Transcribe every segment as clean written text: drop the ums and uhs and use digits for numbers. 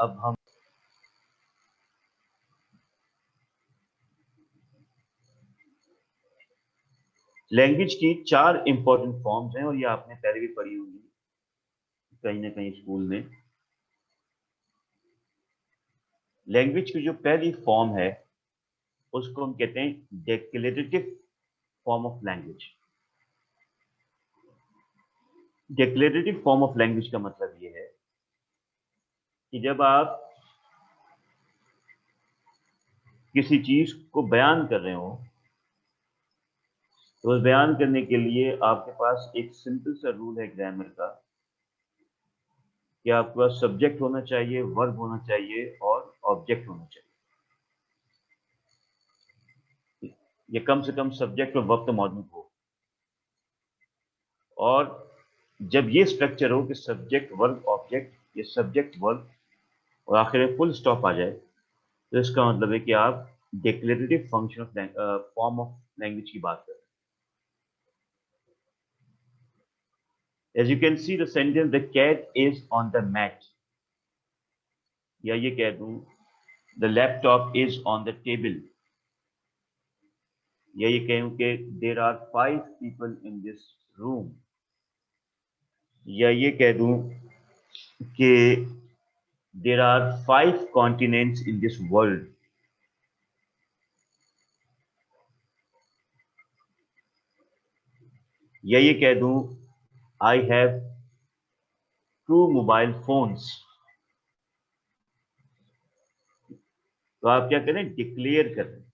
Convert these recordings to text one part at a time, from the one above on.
अब हम लैंग्वेज की 4 इंपॉर्टेंट फॉर्म्स हैं और ये आपने पहले भी पढ़ी होंगी कहीं ना कहीं स्कूल में। लैंग्वेज की जो पहली फॉर्म है उसको हम कहते हैं declarative form of language. Declarative form of language का मतलब ये है कि जब आप किसी चीज को बयान कर रहे हो तो उस बयान करने के लिए आपके पास एक सिंपल सा रूल है ग्रामर का कि आपके पास सब्जेक्ट होना चाहिए, वर्ब होना चाहिए और ऑब्जेक्ट होना चाहिए। ये कम से कम सब्जेक्ट और वर्ब तो मौजूद हो। और जब ये स्ट्रक्चर हो कि सब्जेक्ट वर्ब ऑब्जेक्ट, ये सब्जेक्ट वर्ब और आखिर में फुल स्टॉप आ जाए, तो इसका मतलब है कि आप declarative function of form of language की बात कर रहे हैं। As you can see the sentence the cat is on the mat, या ये कह दूं the laptop is on the table, या ये कहूं कि there are 5 people in this room, या ये कह दूं कि there are 5 continents in this world. या ये कह दूं आई हैव 2 मोबाइल फोन्स। तो आप क्या करें, डिक्लेयर कर रहे हैं।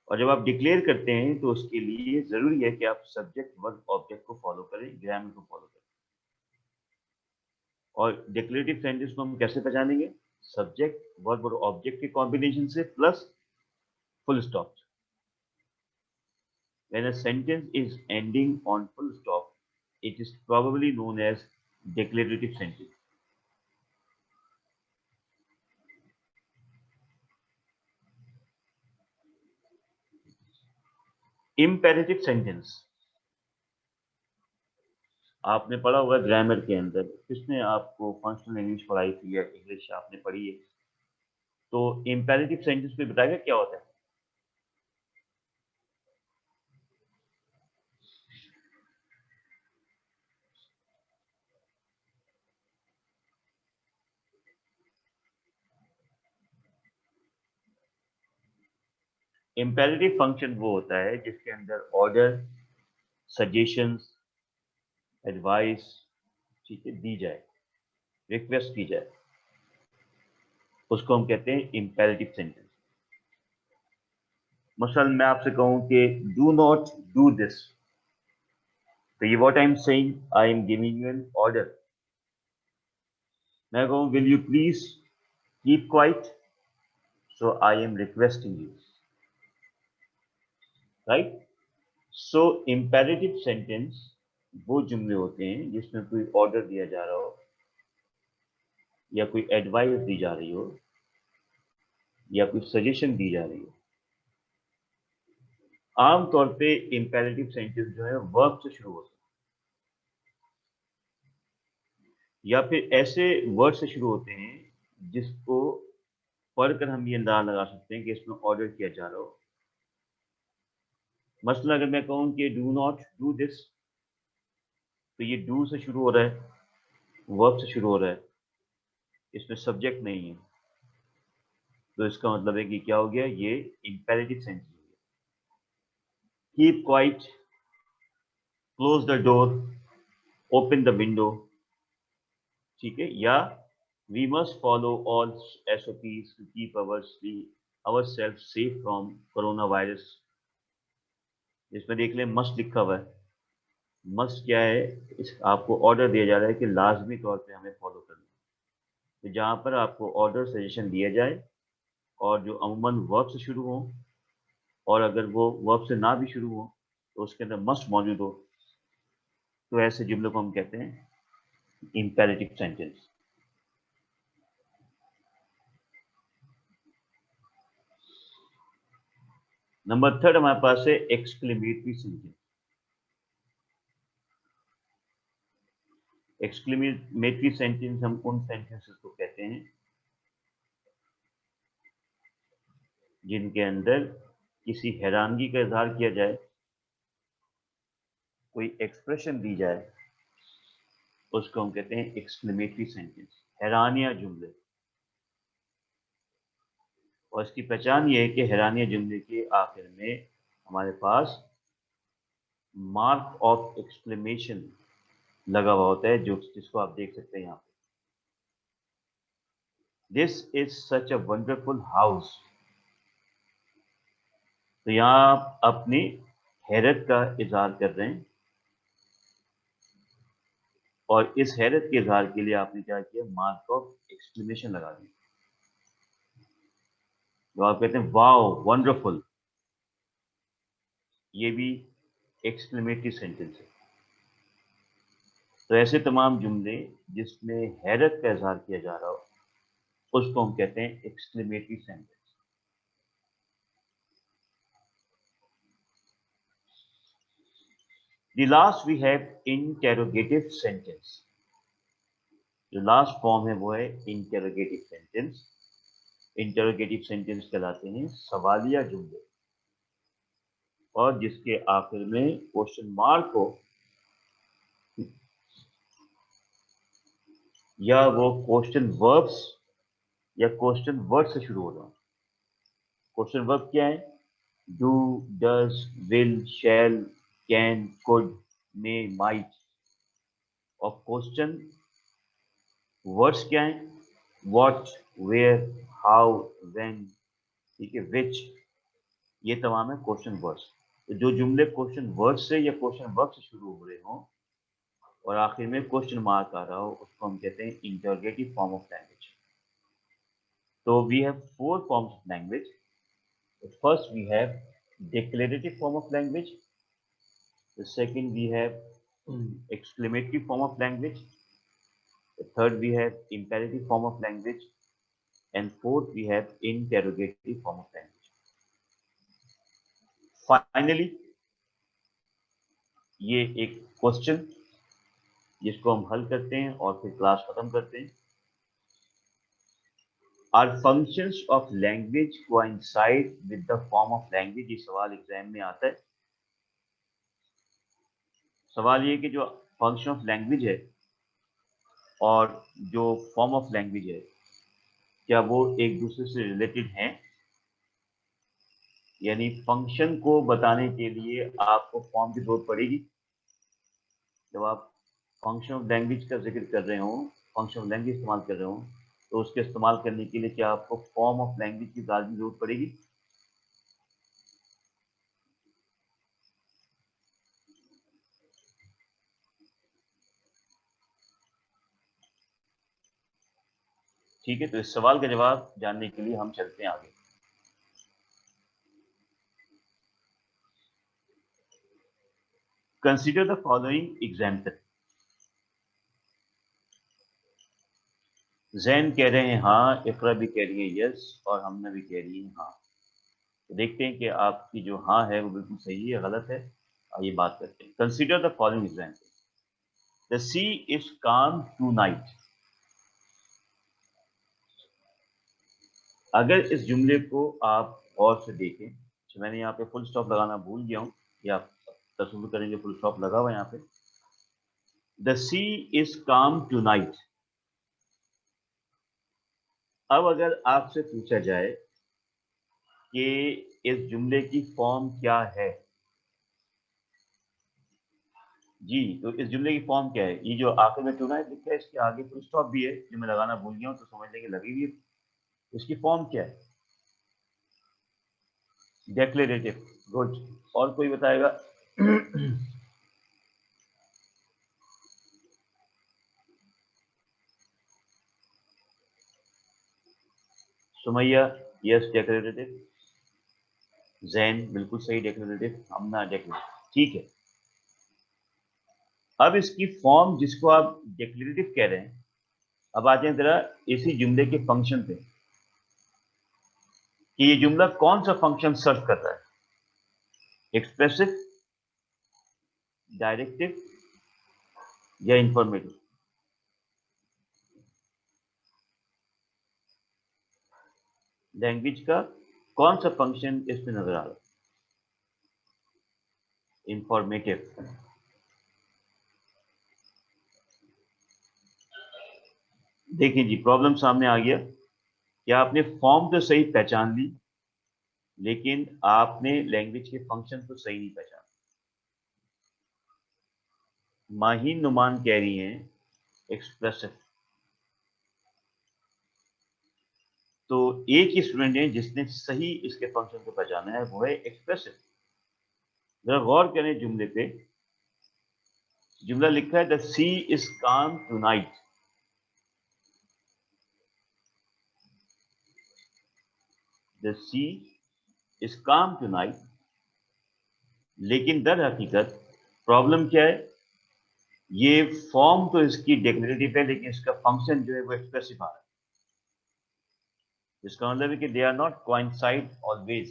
और जब आप डिक्लेयर करते हैं तो उसके लिए जरूरी है कि आप सब्जेक्ट वर्ब ऑब्जेक्ट को फॉलो करें, ग्रामर को फॉलो करें। और डिक्लेरेटिव सेंटेंस को हम कैसे पहचानेंगे? सब्जेक्ट वर्ब और ऑब्जेक्ट के कॉम्बिनेशन से plus full stop. When a sentence is ending on full stop, it is probably known as declarative sentence. Imperative sentence आपने पढ़ा होगा ग्रामर के अंदर। किसने आपको फंक्शनल इंग्लिश पढ़ाई थी या इंग्लिश आपने पढ़ी है? तो इम्पेरेटिव सेंटेंस में बताएगा क्या होता है? इम्पेरेटिव फंक्शन वो होता है जिसके अंदर ऑर्डर, सजेशंस, एडवाइस, ठीक है, दी जाए, रिक्वेस्ट की जाए, उसको हम कहते हैं इम्पेरेटिव सेंटेंस। मसलन मैं आपसे कहूं कि डू नॉट डू दिस, तो ये what I am saying, I am giving you an order. मैं कहूं will you please keep quiet, so I am requesting you, right? So imperative sentence वो जुमले होते हैं जिसमें कोई ऑर्डर दिया जा रहा हो या कोई एडवाइस दी जा रही हो या कोई सजेशन दी जा रही हो। आमतौर पे इम्पेरेटिव सेंटेंस जो है वर्ब से शुरू होते हैं या फिर ऐसे वर्ड से शुरू होते हैं जिसको पढ़कर हम ये अंदाजा लगा सकते हैं कि इसमें ऑर्डर किया जा रहा हो। मसलन अगर मैं कहूं कि डू नॉट डू दिस, तो ये डू से शुरू हो रहा है, वर्ब से शुरू हो रहा है, इसमें सब्जेक्ट नहीं है, तो इसका मतलब है कि क्या हो गया, ये इम्पेरेटिव सेंटेंस हो गया। Keep quiet, close the door, open the window, ठीक है, या we must follow all SOPs to keep our self safe from corona virus. इसमें देख लें मस्ट लिखा हुआ है। मस्ट क्या है? आपको ऑर्डर दिया जा रहा है कि लाजमी तौर पे हमें फॉलो करना है। तो जहां पर आपको ऑर्डर सजेशन दिया जाए और जो अमूमन वर्ब से शुरू हो, और अगर वो वर्ब से ना भी शुरू हो तो उसके अंदर मस्ट मौजूद हो, तो ऐसे जुमलों को हम कहते हैं इम्पेरेटिव सेंटेंस। नंबर 3 हमारे पास है एक्सक्लेमेटरी सेंटेंस। एक्सक्लेमेटरी सेंटेंस हम उन सेंटेंसेस को कहते हैं जिनके अंदर किसी हैरानगी का इजहार किया जाए, कोई एक्सप्रेशन दी जाए, उसको हम कहते हैं एक्सक्लेमेटरी सेंटेंस, हैरानिया जुमले। और इसकी पहचान ये है कि हैरानिया जुमले के आखिर में हमारे पास मार्क ऑफ एक्सक्लेमेशन लगा हुआ होता है, जो जिसको आप देख सकते हैं यहाँ पे। This is such a wonderful house. तो यहाँ आप अपनी हैरत का इजहार कर रहे हैं, और इस हैरत के इजहार के लिए आपने क्या किया, मार्क ऑफ एक्सक्लेमेशन लगा दिया। तो आप कहते हैं वाओ वंडरफुल, ये भी एक्सक्लेमेटरी सेंटेंस है। तो ऐसे तमाम जुमले जिसमें हैरत का इजहार किया जा रहा हो, उसको हम कहते हैं exclamatory sentence. The last we have interrogative sentence. जो लास्ट फॉर्म है वो है इंटेरोगेटिव सेंटेंस। इंटेरोगेटिव सेंटेंस कहलाते हैं सवालिया जुमले, और जिसके आखिर में क्वेश्चन मार्क हो, या वो क्वेश्चन वर्ब्स या क्वेश्चन वर्ड से शुरू हो रहा हो। क्वेश्चन वर्ब क्या है? Do, does, will, shall, can, could, may, might. और क्वेश्चन वर्ड्स क्या है? व्हाट, वेयर, हाउ, व्हेन, ठीक है, विच। ये तमाम है क्वेश्चन वर्ड्स। तो जो जुमले क्वेश्चन वर्ड से या क्वेश्चन वर्ब से शुरू हो रहे हों और आखिर में क्वेश्चन मार्क आ रहा हो, उसको हम कहते हैं इंटरोगेटिव फॉर्म ऑफ लैंग्वेज। तो we have four forms of language. First we have declarative form of language. The second we have exclamatory form of language. The third we have imperative form of language, and fourth we have interrogative form of language. Finally, ये एक question जिसको हम हल करते हैं और फिर class खत्म करते हैं। Are functions of language coincide with the form of language? ये सवाल एग्जाम में आता है। सवाल ये कि जो फंक्शन ऑफ लैंग्वेज है और जो फॉर्म ऑफ लैंग्वेज है, क्या वो एक दूसरे से रिलेटेड हैं? यानी फंक्शन को बताने के लिए आपको फॉर्म की जरूरत पड़ेगी। जब आप फंक्शन ऑफ लैंग्वेज का जिक्र कर रहे हो, फंक्शन ऑफ लैंग्वेज इस्तेमाल कर रहे हो, तो उसके इस्तेमाल करने के लिए क्या आपको फॉर्म ऑफ लैंग्वेज की लाजमी जरूरत पड़ेगी? ठीक है, तो इस सवाल का जवाब जानने के लिए हम चलते हैं आगे। Consider the following example. Jain कह रहे हैं हाँ, इकरा भी कह रही है यस, और हमने भी कह रही है हाँ। तो देखते हैं कि आपकी जो हाँ है वो बिल्कुल सही है गलत है। आइए बात करते हैं। Consider the following example. The sea is calm tonight. अगर इस जुमले को आप और से देखें, तो मैंने यहाँ पे फुल स्टॉप लगाना भूल गया हूँ, या आप तस्वीर करेंगे फुल स्टॉप लगा हुआ यहाँ पे। The sea is calm to night. अब अगर आपसे पूछा जाए कि इस जुमले की फॉर्म क्या है, जी, तो इस जुमले की फॉर्म क्या है? ये जो आखिर में टू नाइट लिखा है, इसके आगे फुल स्टॉप भी है जो मैं लगाना भूल गया हूँ, तो समझ लेंगे लगी हुई है। इसकी फॉर्म क्या है? डेक्लेरेटिव। गुड। और कोई बताएगा? Sumaiya, yes declarative. जैन बिल्कुल सही डेक्लेरेटिव। हमना डेक्लेरेटिव, ठीक है। अब इसकी फॉर्म जिसको आप डेक्लेरेटिव कह रहे हैं, अब आते हैं जरा इसी जुमले के फंक्शन पे कि ये जुमला कौन सा फंक्शन सर्व कर रहा है। एक्सप्रेसिव, डायरेक्टिव या इंफॉर्मेटिव? लैंग्वेज का कौन सा फंक्शन इसमें नजर आ रहा है? इंफॉर्मेटिव। देखिए जी, प्रॉब्लम सामने आ गया कि आपने फॉर्म तो सही पहचान ली, लेकिन आपने लैंग्वेज के फंक्शन को सही नहीं पहचाना। माहीन नुमान कह रही हैं एक्सप्रेसिव। तो एक ही स्टूडेंट है जिसने सही इसके फंक्शन को पहचाना है, वो है एक्सप्रेसिव। जरा गौर करें जुमले पे। जुमला लिखा है द सी इज काम टुनाइट। द सी इज काम टुनाइट, लेकिन दर हकीकत प्रॉब्लम क्या है? ये फॉर्म तो इसकी डेक्लेरेटिव है, लेकिन इसका फंक्शन जो है वो एक्सप्रेसिव आ रहा है। इसका मतलब है कि they are not coincide always.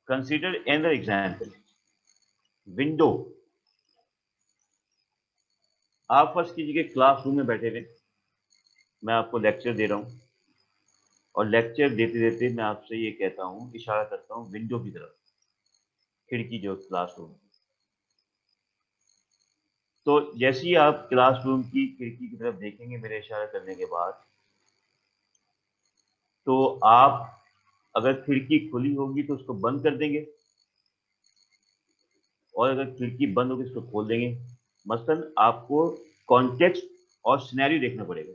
Consider another example. Window. आप फर्स्ट कीजिए क्लासरूम में बैठे हुए, मैं आपको लेक्चर दे रहा हूं, और लेक्चर देते देते मैं आपसे ये कहता हूं, इशारा करता हूं विंडो की तरफ, खिड़की जो क्लासरूम। तो जैसे ही आप क्लासरूम की खिड़की की तरफ देखेंगे मेरे इशारा करने के बाद, तो आप अगर खिड़की खुली होगी तो उसको बंद कर देंगे, और अगर खिड़की बंद होगी उसको खोल देंगे। मसलन आपको कॉन्टेक्स्ट और सिनेरियो देखना पड़ेगा।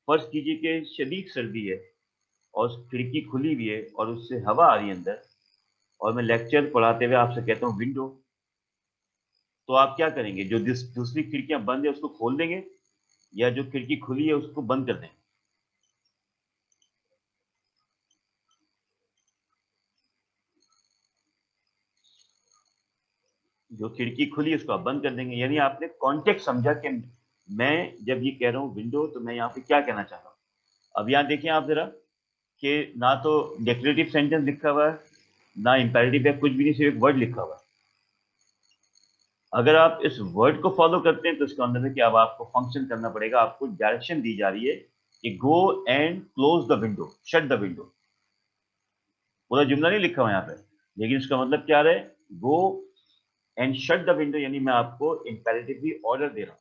फर्ज कीजिए कि शदीद सर्दी है और खिड़की खुली हुई है और उससे हवा आ रही है अंदर, और मैं लेक्चर पढ़ाते हुए आपसे कहता हूँ विंडो। तो आप क्या करेंगे? जो दूसरी खिड़कियां बंद है उसको खोल देंगे, या जो खिड़की खुली है उसको बंद कर देंगे? जो खिड़की खुली है उसको आप बंद कर देंगे। यानी आपने कॉन्टेक्स्ट समझा कि मैं जब ये कह रहा हूँ विंडो तो मैं यहाँ पे क्या कहना चाह रहा हूँ। अब यहाँ देखिए आप जरा कि ना तो डेक्लेरेटिव सेंटेंस लिखा हुआ है, ना इंपेरेटिव है, कुछ भी नहीं, सिर्फ एक वर्ड लिखा हुआ है। अगर आप इस वर्ड को फॉलो करते हैं तो इसका मतलब है कि अब आपको फंक्शन करना पड़ेगा। आपको डायरेक्शन दी जा रही है कि go and close the window, shut the window. पूरा जुमला नहीं लिखा हुआ यहाँ पे, लेकिन इसका मतलब क्या है? Go and shut the window, यानी मैं आपको इंपेरेटिवली ऑर्डर दे रहा हूँ।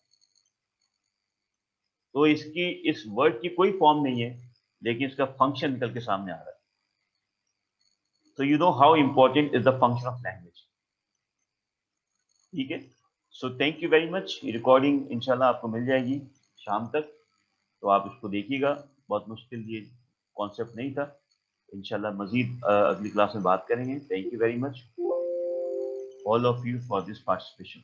तो इसकी इस वर्ड की कोई फॉर्म नहीं है, लेकिन इसका फंक्शन निकल के सामने आ रहा है। तो you know how important is the function of language. ठीक है। So thank you very much. Recording इंशाल्लाह आपको मिल जाएगी शाम तक, तो आप इसको देखिएगा। बहुत मुश्किल ये कॉन्सेप्ट नहीं था। इंशाल्लाह मजीद अगली क्लास में बात करेंगे। Thank you very much all of you for this participation.